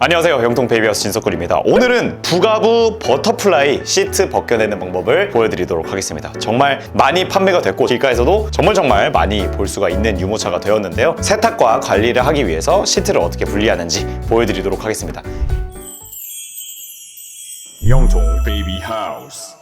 안녕하세요, 영통 베이비하우스 진석굴입니다. 오늘은 부가부 버터플라이 시트 벗겨내는 방법을 보여드리도록 하겠습니다. 정말 많이 판매가 됐고 길가에서도 정말 많이 볼 수가 있는 유모차가 되었는데요. 세탁과 관리를 하기 위해서 시트를 어떻게 분리하는지 보여드리도록 하겠습니다. 영통 베이비하우스.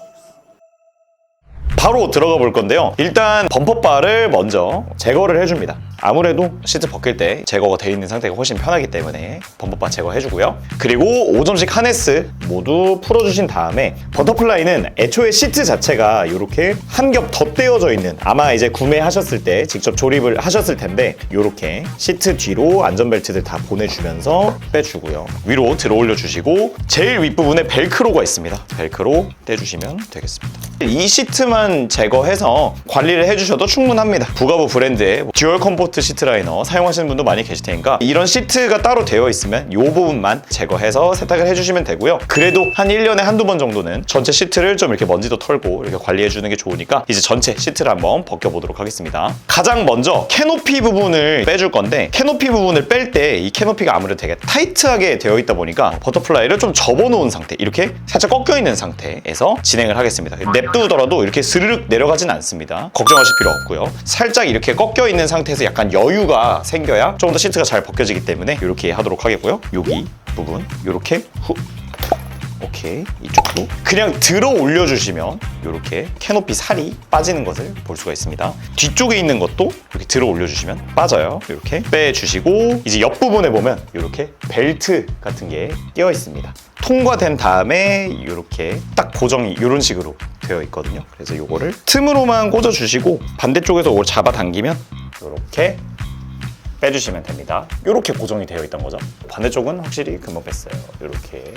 바로 들어가 볼 건데요. 일단 범퍼바를 먼저 제거를 해줍니다. 아무래도 시트 벗길 때 제거가 되어 있는 상태가 훨씬 편하기 때문에 범퍼바 제거해주고요. 그리고 5점씩 하네스 모두 풀어주신 다음에 버터플라이는 애초에 시트 자체가 이렇게 한 겹 덧대어져 있는, 아마 이제 구매하셨을 때 직접 조립을 하셨을 텐데 이렇게 시트 뒤로 안전벨트들 다 보내주면서 빼주고요. 위로 들어 올려주시고 제일 윗부분에 벨크로가 있습니다. 벨크로 떼주시면 되겠습니다. 이 시트만 제거해서 관리를 해주셔도 충분합니다. 부가부 브랜드의 듀얼 컴포트 시트 라이너 사용하시는 분도 많이 계실 테니까 이런 시트가 따로 되어 있으면 이 부분만 제거해서 세탁을 해주시면 되고요. 그래도 한 1년에 한두 번 정도는 전체 시트를 좀 이렇게 먼지도 털고 이렇게 관리해주는 게 좋으니까 이제 전체 시트를 한번 벗겨보도록 하겠습니다. 가장 먼저 캐노피 부분을 빼줄 건데, 캐노피 부분을 뺄 때 이 캐노피가 아무래도 되게 타이트하게 되어 있다 보니까 버터플라이를 좀 접어놓은 상태, 이렇게 살짝 꺾여있는 상태에서 진행을 하겠습니다. 냅두더라도 이렇게 스르륵 내려가진 않습니다. 걱정하실 필요 없고요. 살짝 이렇게 꺾여있는 상태에서 약간 여유가 생겨야 좀 더 시트가 잘 벗겨지기 때문에 이렇게 하도록 하겠고요. 여기 부분 이렇게 후, 오케이, 이쪽도 그냥 들어 올려주시면 이렇게 캐노피 살이 빠지는 것을 볼 수가 있습니다. 뒤쪽에 있는 것도 이렇게 들어 올려주시면 빠져요. 이렇게 빼주시고 이제 옆부분에 보면 이렇게 벨트 같은 게 끼어 있습니다. 통과된 다음에 이렇게 딱 고정이 이런 식으로 되어 있거든요. 그래서 이거를 틈으로만 꽂아주시고 반대쪽에서 이걸 잡아당기면 이렇게 빼주시면 됩니다. 이렇게 고정이 되어 있던 거죠. 반대쪽은 확실히 금방 뺐어요. 이렇게.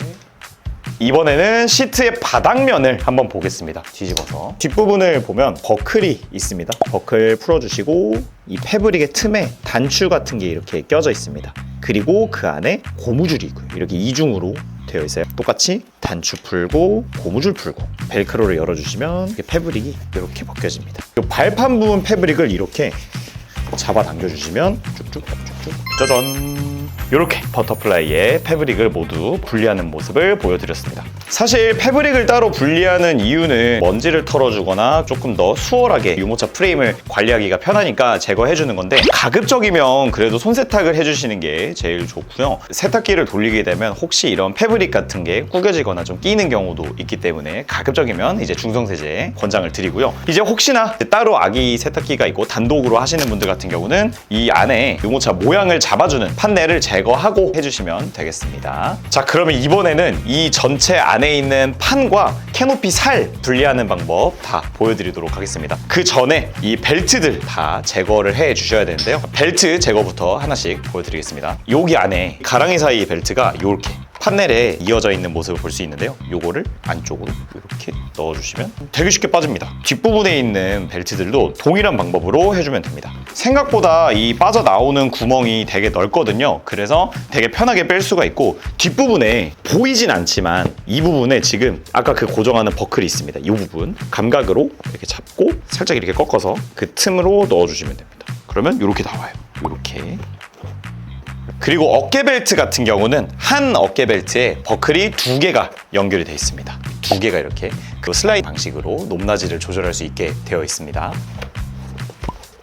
이번에는 시트의 바닥면을 한번 보겠습니다. 뒤집어서 뒷부분을 보면 버클이 있습니다. 버클 풀어주시고 이 패브릭의 틈에 단추 같은 게 이렇게 껴져 있습니다. 그리고 그 안에 고무줄이 있고요. 이렇게 이중으로 되어 있어요. 똑같이 단추 풀고 고무줄 풀고 벨크로를 열어주시면 패브릭이 이렇게 벗겨집니다. 이 발판 부분 패브릭을 이렇게 잡아당겨주시면 쭉쭉 짜잔, 이렇게 버터플라이의 패브릭을 모두 분리하는 모습을 보여드렸습니다. 사실 패브릭을 따로 분리하는 이유는 먼지를 털어주거나 조금 더 수월하게 유모차 프레임을 관리하기가 편하니까 제거해주는 건데, 가급적이면 그래도 손세탁을 해주시는 게 제일 좋고요. 세탁기를 돌리게 되면 혹시 이런 패브릭 같은 게 구겨지거나 좀 끼는 경우도 있기 때문에 가급적이면 이제 중성세제 권장을 드리고요. 이제 혹시나 따로 아기 세탁기가 있고 단독으로 하시는 분들 같은 경우는 이 안에 유모차 모양을 잡아주는 판넬을 제거하고 해주시면 되겠습니다. 자, 그러면 이번에는 이 전체 안에 있는 판과 캐노피 살 분리하는 방법 다 보여드리도록 하겠습니다. 그 전에 이 벨트들 다 제거를 해 주셔야 되는데요. 벨트 제거부터 하나씩 보여드리겠습니다. 여기 안에 가랑이 사이 벨트가 이렇게 판넬에 이어져 있는 모습을 볼 수 있는데요. 요거를 안쪽으로 이렇게 넣어주시면 되게 쉽게 빠집니다. 뒷부분에 있는 벨트들도 동일한 방법으로 해주면 됩니다. 생각보다 이 빠져나오는 구멍이 되게 넓거든요. 그래서 되게 편하게 뺄 수가 있고, 뒷부분에 보이진 않지만 이 부분에 지금 아까 그 고정하는 버클이 있습니다. 이 부분 감각으로 이렇게 잡고 살짝 이렇게 꺾어서 그 틈으로 넣어주시면 됩니다. 그러면 이렇게 나와요. 이렇게. 그리고 어깨 벨트 같은 경우는 한 어깨 벨트에 버클이 2개가 연결이 되어 있습니다. 2개가 이렇게 그 슬라이드 방식으로 높낮이를 조절할 수 있게 되어 있습니다.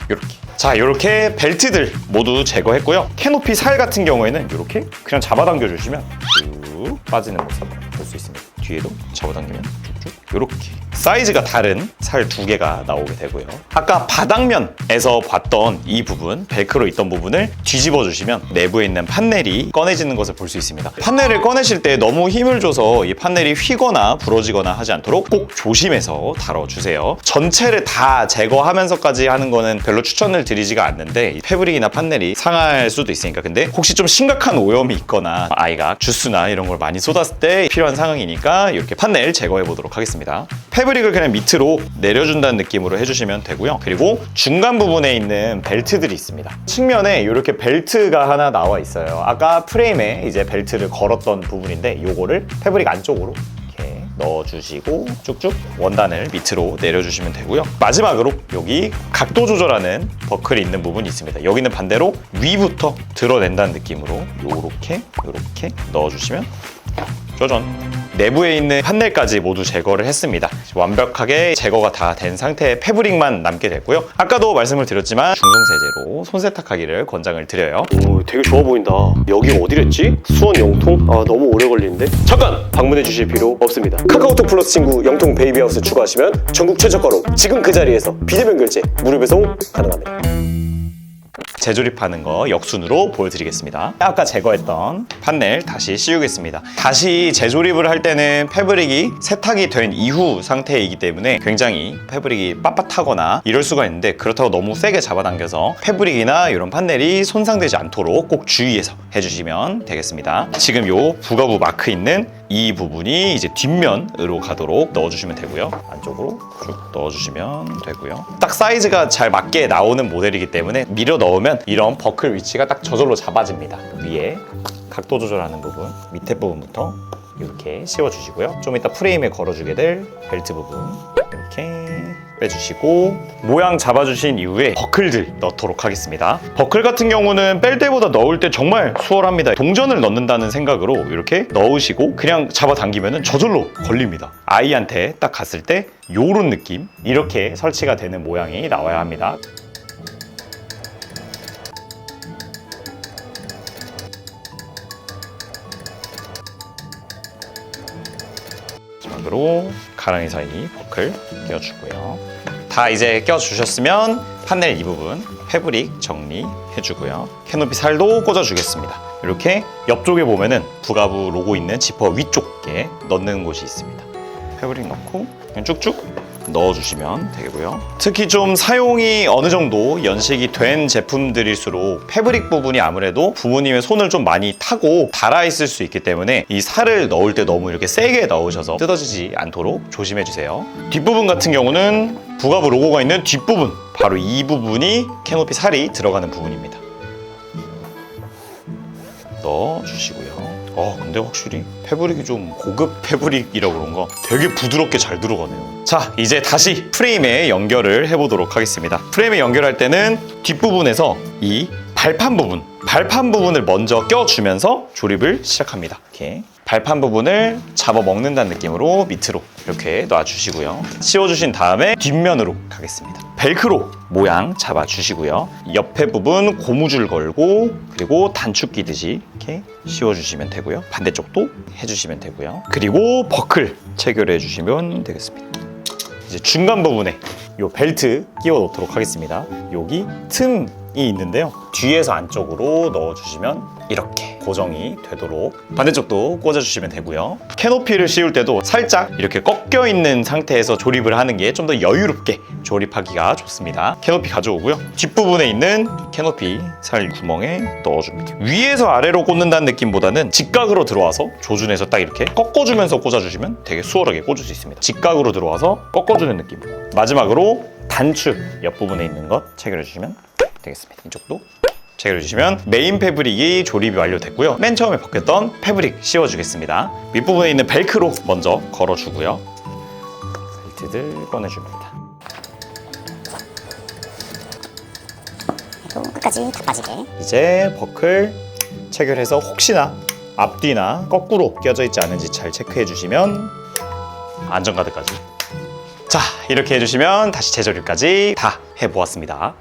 이렇게. 자, 이렇게 벨트들 모두 제거했고요. 캐노피 살 같은 경우에는 이렇게 그냥 잡아당겨 주시면 쭉 빠지는 모습 볼 수 있습니다. 뒤에도 잡아당기면 쭉쭉 이렇게 사이즈가 다른 살 2개가 나오게 되고요. 아까 바닥면에서 봤던 이 부분, 벨크로 있던 부분을 뒤집어 주시면 내부에 있는 판넬이 꺼내지는 것을 볼 수 있습니다. 판넬을 꺼내실 때 너무 힘을 줘서 이 판넬이 휘거나 부러지거나 하지 않도록 꼭 조심해서 다뤄주세요. 전체를 다 제거하면서까지 하는 거는 별로 추천을 드리지가 않는데 패브릭이나 판넬이 상할 수도 있으니까. 근데 혹시 좀 심각한 오염이 있거나 아이가 주스나 이런 걸 많이 쏟았을 때 필요한 상황이니까 이렇게 판넬 제거해 보도록 하겠습니다. 패브릭을 그냥 밑으로 내려준다는 느낌으로 해주시면 되고요. 그리고 중간 부분에 있는 벨트들이 있습니다. 측면에 이렇게 벨트가 하나 나와 있어요. 아까 프레임에 이제 벨트를 걸었던 부분인데 요거를 패브릭 안쪽으로 이렇게 넣어주시고 쭉쭉 원단을 밑으로 내려주시면 되고요. 마지막으로 여기 각도 조절하는 버클이 있는 부분이 있습니다. 여기는 반대로 위부터 드러낸다는 느낌으로 요렇게 넣어주시면 짜잔! 내부에 있는 판넬까지 모두 제거를 했습니다. 완벽하게 제거가 다 된 상태의 패브릭만 남게 됐고요. 아까도 말씀을 드렸지만 중성세제로 손세탁하기를 권장을 드려요. 오, 되게 좋아 보인다. 여기 어디랬지? 수원 영통? 아, 너무 오래 걸리는데? 잠깐! 방문해 주실 필요 없습니다. 카카오톡 플러스 친구 영통 베이비하우스 추가하시면 전국 최저가로 지금 그 자리에서 비대면 결제 무료 배송 가능합니다. 재조립하는 거 역순으로 보여드리겠습니다. 아까 제거했던 판넬 다시 씌우겠습니다. 다시 재조립을 할 때는 패브릭이 세탁이 된 이후 상태이기 때문에 굉장히 패브릭이 빳빳하거나 이럴 수가 있는데, 그렇다고 너무 세게 잡아당겨서 패브릭이나 이런 판넬이 손상되지 않도록 꼭 주의해서 해주시면 되겠습니다. 지금 요 부가부 마크 있는 이 부분이 이제 뒷면으로 가도록 넣어주시면 되고요. 안쪽으로 쭉 넣어주시면 되고요. 딱 사이즈가 잘 맞게 나오는 모델이기 때문에 밀어 넣으면 이런 버클 위치가 딱 저절로 잡아집니다. 위에 각도 조절하는 부분, 밑에 부분부터 이렇게 씌워주시고요. 좀 이따 프레임에 걸어주게 될 벨트 부분 이렇게 빼주시고, 모양 잡아주신 이후에 버클들 넣도록 하겠습니다. 버클 같은 경우는 뺄 때보다 넣을 때 정말 수월합니다. 동전을 넣는다는 생각으로 이렇게 넣으시고 그냥 잡아당기면 저절로 걸립니다. 아이한테 딱 갔을 때 요런 느낌, 이렇게 설치가 되는 모양이 나와야 합니다. 마지막으로 가랑이 사이 버클 껴주고요. 다 이제 껴주셨으면 판넬 이 부분 패브릭 정리해주고요. 캐노피 살도 꽂아주겠습니다. 이렇게 옆쪽에 보면은 부가부 로고 있는 지퍼 위쪽에 넣는 곳이 있습니다. 패브릭 넣고 그냥 쭉쭉 넣어주시면 되고요. 특히 좀 사용이 어느 정도 연식이 된 제품들일수록 패브릭 부분이 아무래도 부모님의 손을 좀 많이 타고 닳아있을 수 있기 때문에 이 살을 넣을 때 너무 이렇게 세게 넣으셔서 뜯어지지 않도록 조심해주세요. 뒷부분 같은 경우는 부가부 로고가 있는 뒷부분, 바로 이 부분이 캐노피 살이 들어가는 부분입니다. 넣어주시고요. 근데 확실히 패브릭이 좀 고급 패브릭이라 그런가 되게 부드럽게 잘 들어가네요. 자, 이제 다시 프레임에 연결을 해보도록 하겠습니다. 프레임에 연결할 때는 뒷부분에서 이 발판 부분을 먼저 껴주면서 조립을 시작합니다. 이렇게 발판 부분을 잡아먹는다는 느낌으로 밑으로 이렇게 놔주시고요. 씌워주신 다음에 뒷면으로 가겠습니다. 벨크로 모양 잡아주시고요. 옆에 부분 고무줄 걸고 그리고 단축 끼듯이 이렇게 씌워주시면 되고요. 반대쪽도 해주시면 되고요. 그리고 버클 체결해 주시면 되겠습니다. 이제 중간 부분에 이 벨트 끼워 놓도록 하겠습니다. 여기 틈이 있는데요. 뒤에서 안쪽으로 넣어주시면 이렇게 고정이 되도록 반대쪽도 꽂아주시면 되고요. 캐노피를 씌울 때도 살짝 이렇게 꺾여 있는 상태에서 조립을 하는 게 좀 더 여유롭게 조립하기가 좋습니다. 캐노피 가져오고요. 뒷부분에 있는 캐노피 살 구멍에 넣어줍니다. 위에서 아래로 꽂는다는 느낌보다는 직각으로 들어와서 조준해서 딱 이렇게 꺾어주면서 꽂아주시면 되게 수월하게 꽂을 수 있습니다. 직각으로 들어와서 꺾어주는 느낌으로. 마지막으로 단축 옆부분에 있는 것 체결해주시면 되겠습니다. 이쪽도 체결해주시면 메인 패브릭이 조립이 완료됐고요. 맨 처음에 벗겼던 패브릭 씌워주겠습니다. 윗부분에 있는 벨크로 먼저 걸어주고요. 벨트들 꺼내줍니다. 또 끝까지 다 빠지게. 이제 버클 체결해서 혹시나 앞뒤나 거꾸로 껴져 있지 않은지 잘 체크해 주시면 안전가드까지. 자, 이렇게 해주시면 다시 재조립까지 다 해보았습니다.